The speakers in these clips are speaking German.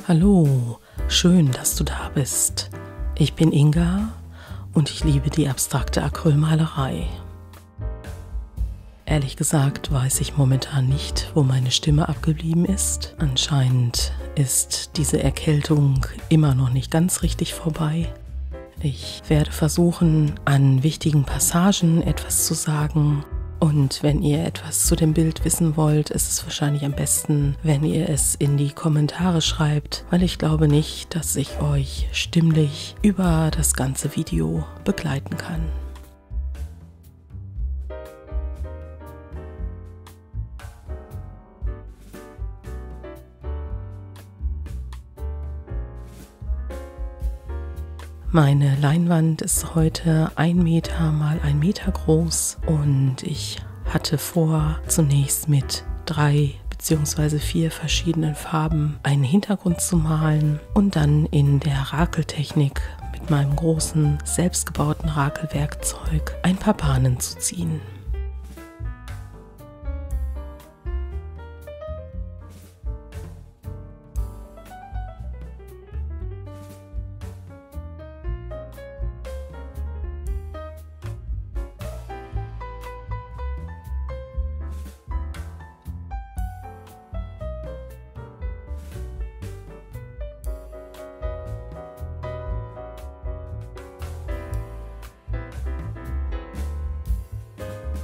Hallo, schön, dass du da bist. Ich bin Inga und ich liebe die abstrakte Acrylmalerei. Ehrlich gesagt weiß ich momentan nicht, wo meine Stimme abgeblieben ist. Anscheinend ist diese Erkältung immer noch nicht ganz richtig vorbei. Ich werde versuchen, an wichtigen Passagen etwas zu sagen. Und wenn ihr etwas zu dem Bild wissen wollt, ist es wahrscheinlich am besten, wenn ihr es in die Kommentare schreibt, weil ich glaube nicht, dass ich euch stimmlich über das ganze Video begleiten kann. Meine Leinwand ist heute 1 Meter mal 1 Meter groß und ich hatte vor, zunächst mit 3 bzw. 4 verschiedenen Farben einen Hintergrund zu malen und dann in der Rakeltechnik mit meinem großen, selbstgebauten Rakelwerkzeug ein paar Bahnen zu ziehen.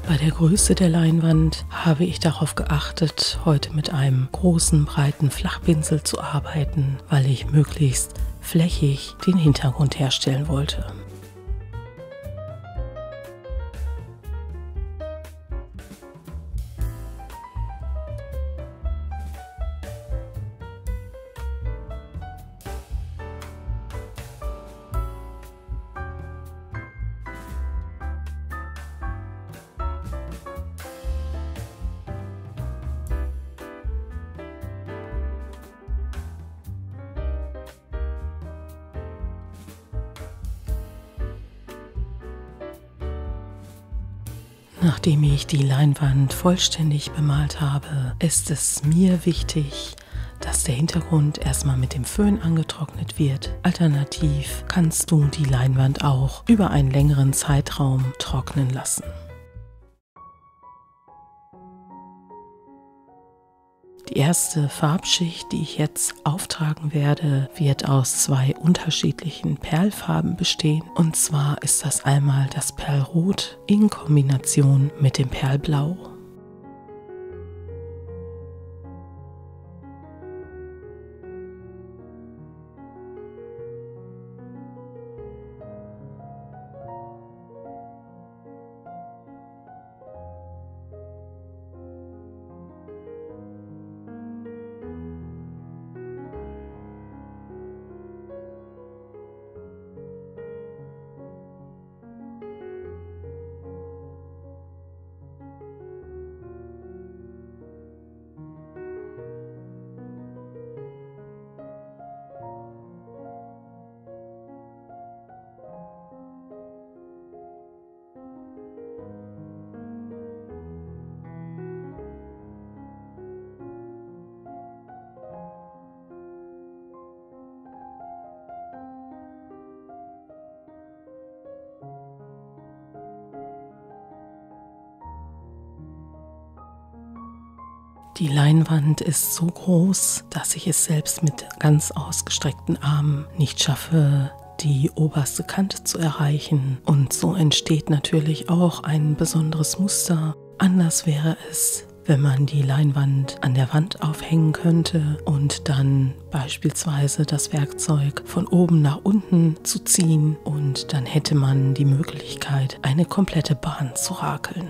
Bei der Größe der Leinwand habe ich darauf geachtet, heute mit einem großen, breiten Flachpinsel zu arbeiten, weil ich möglichst flächig den Hintergrund herstellen wollte. Nachdem ich die Leinwand vollständig bemalt habe, ist es mir wichtig, dass der Hintergrund erstmal mit dem Föhn angetrocknet wird. Alternativ kannst du die Leinwand auch über einen längeren Zeitraum trocknen lassen. Die erste Farbschicht, die ich jetzt auftragen werde, wird aus 2 unterschiedlichen Perlfarben bestehen. Und zwar ist das einmal das Perlrot in Kombination mit dem Perlblau. Die Leinwand ist so groß, dass ich es selbst mit ganz ausgestreckten Armen nicht schaffe, die oberste Kante zu erreichen. Und so entsteht natürlich auch ein besonderes Muster. Anders wäre es, wenn man die Leinwand an der Wand aufhängen könnte und dann beispielsweise das Werkzeug von oben nach unten zu ziehen, und dann hätte man die Möglichkeit, eine komplette Bahn zu rakeln.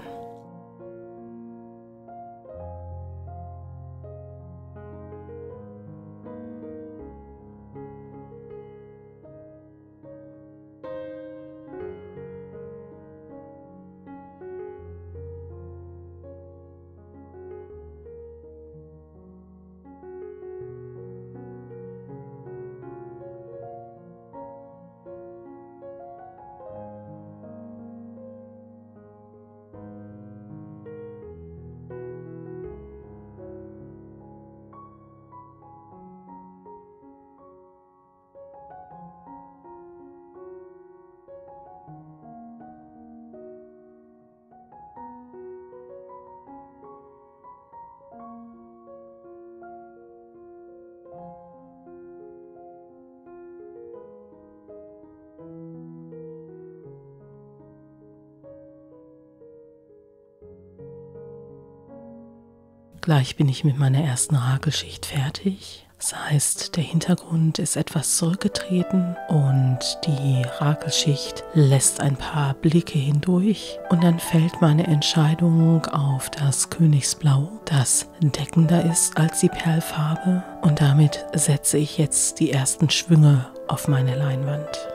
Gleich bin ich mit meiner ersten Rakelschicht fertig. Das heißt, der Hintergrund ist etwas zurückgetreten und die Rakelschicht lässt ein paar Blicke hindurch und dann fällt meine Entscheidung auf das Königsblau, das deckender ist als die Perlfarbe, und damit setze ich jetzt die ersten Schwünge auf meine Leinwand.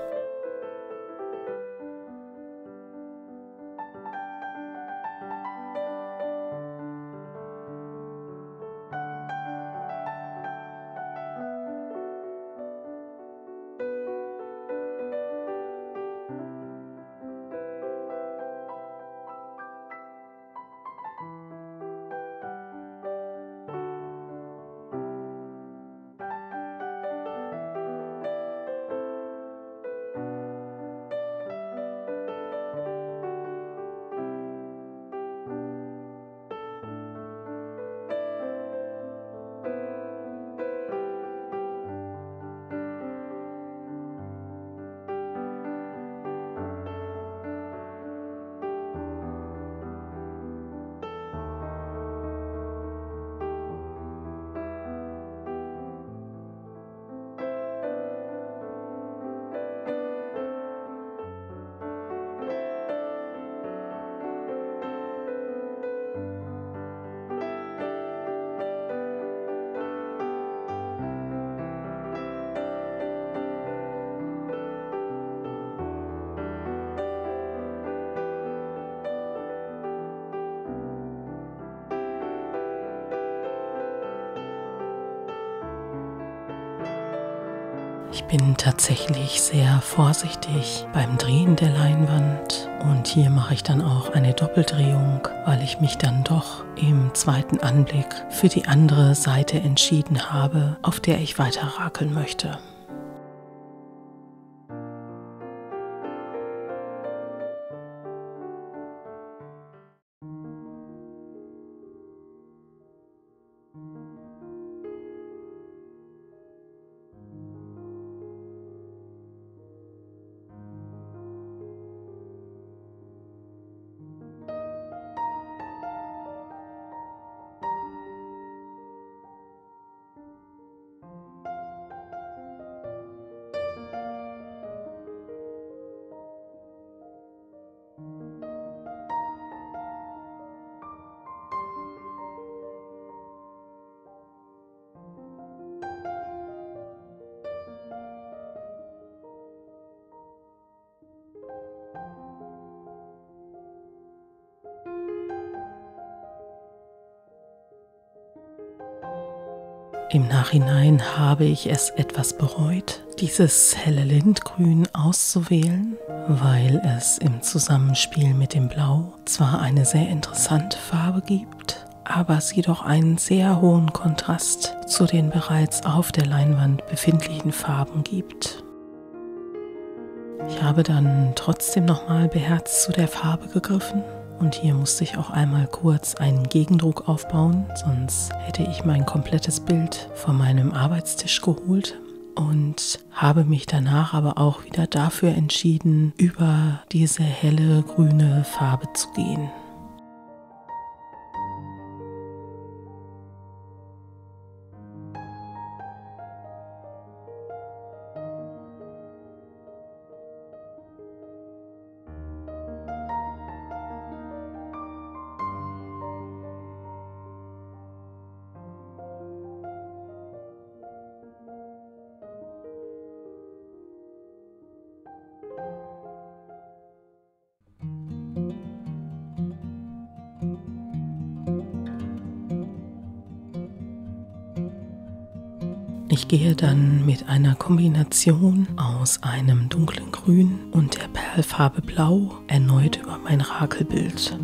Ich bin tatsächlich sehr vorsichtig beim Drehen der Leinwand und hier mache ich dann auch eine Doppeldrehung, weil ich mich dann doch im zweiten Anblick für die andere Seite entschieden habe, auf der ich weiter rakeln möchte. Im Nachhinein habe ich es etwas bereut, dieses helle Lindgrün auszuwählen, weil es im Zusammenspiel mit dem Blau zwar eine sehr interessante Farbe gibt, aber sie doch einen sehr hohen Kontrast zu den bereits auf der Leinwand befindlichen Farben gibt. Ich habe dann trotzdem nochmal beherzt zu der Farbe gegriffen. Und hier musste ich auch einmal kurz einen Gegendruck aufbauen, sonst hätte ich mein komplettes Bild von meinem Arbeitstisch geholt und habe mich danach aber auch wieder dafür entschieden, über diese helle grüne Farbe zu gehen. Ich gehe dann mit einer Kombination aus einem dunklen Grün und der Perlfarbe Blau erneut über mein Rakelbild.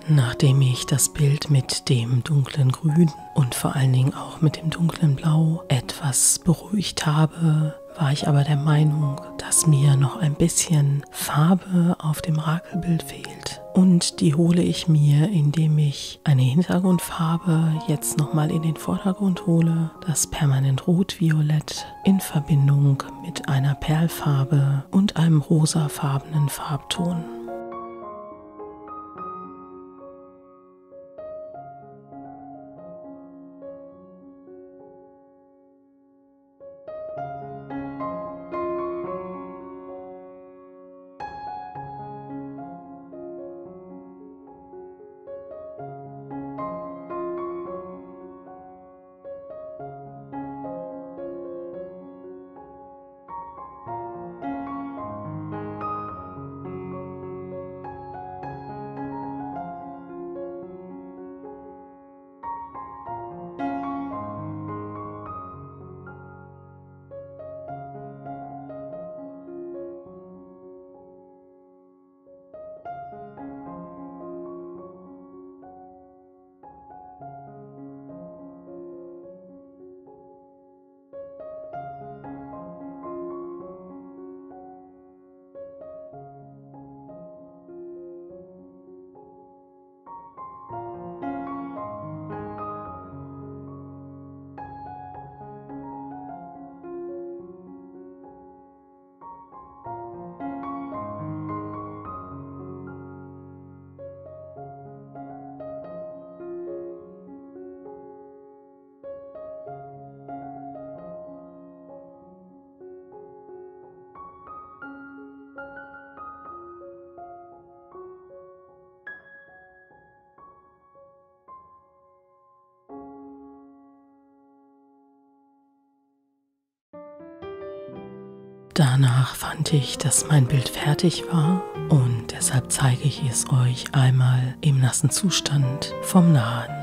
Nachdem ich das Bild mit dem dunklen Grün und vor allen Dingen auch mit dem dunklen Blau etwas beruhigt habe, war ich aber der Meinung, dass mir noch ein bisschen Farbe auf dem Rakelbild fehlt. Und die hole ich mir, indem ich eine Hintergrundfarbe jetzt nochmal in den Vordergrund hole, das Permanent Rot-Violett in Verbindung mit einer Perlfarbe und einem rosafarbenen Farbton. Danach fand ich, dass mein Bild fertig war und deshalb zeige ich es euch einmal im nassen Zustand vom Nahen.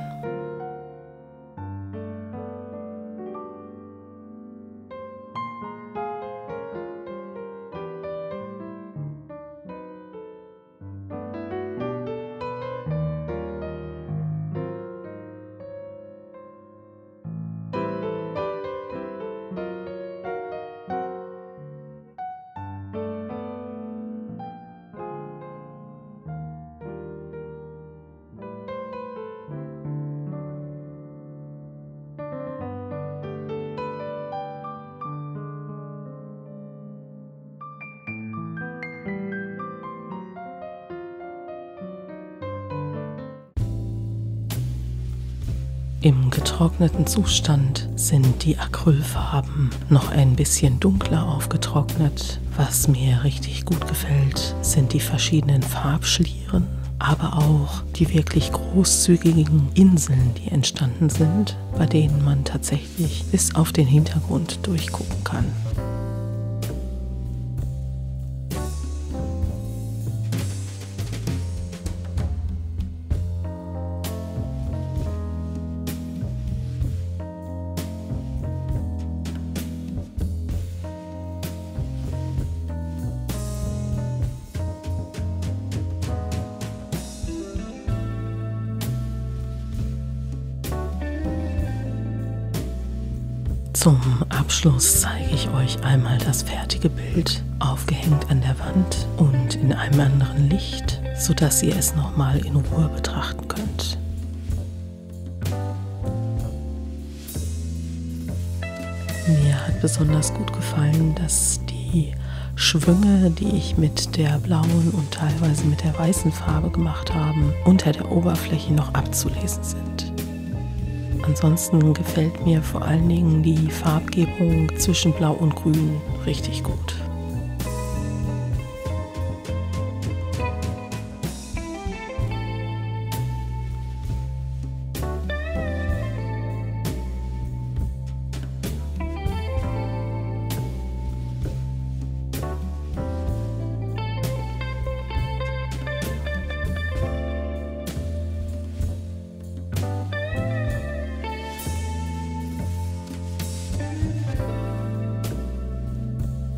Im getrockneten Zustand sind die Acrylfarben noch ein bisschen dunkler aufgetrocknet. Was mir richtig gut gefällt, sind die verschiedenen Farbschlieren, aber auch die wirklich großzügigen Inseln, die entstanden sind, bei denen man tatsächlich bis auf den Hintergrund durchgucken kann. Zum Abschluss zeige ich euch einmal das fertige Bild, aufgehängt an der Wand und in einem anderen Licht, sodass ihr es nochmal in Ruhe betrachten könnt. Mir hat besonders gut gefallen, dass die Schwünge, die ich mit der blauen und teilweise mit der weißen Farbe gemacht habe, unter der Oberfläche noch abzulesen sind. Ansonsten gefällt mir vor allen Dingen die Farbgebung zwischen Blau und Grün richtig gut.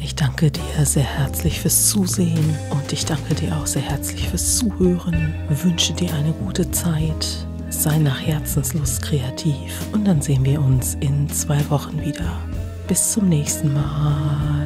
Ich danke dir sehr herzlich fürs Zusehen und ich danke dir auch sehr herzlich fürs Zuhören. Wünsche dir eine gute Zeit. Sei nach Herzenslust kreativ und dann sehen wir uns in 2 Wochen wieder. Bis zum nächsten Mal.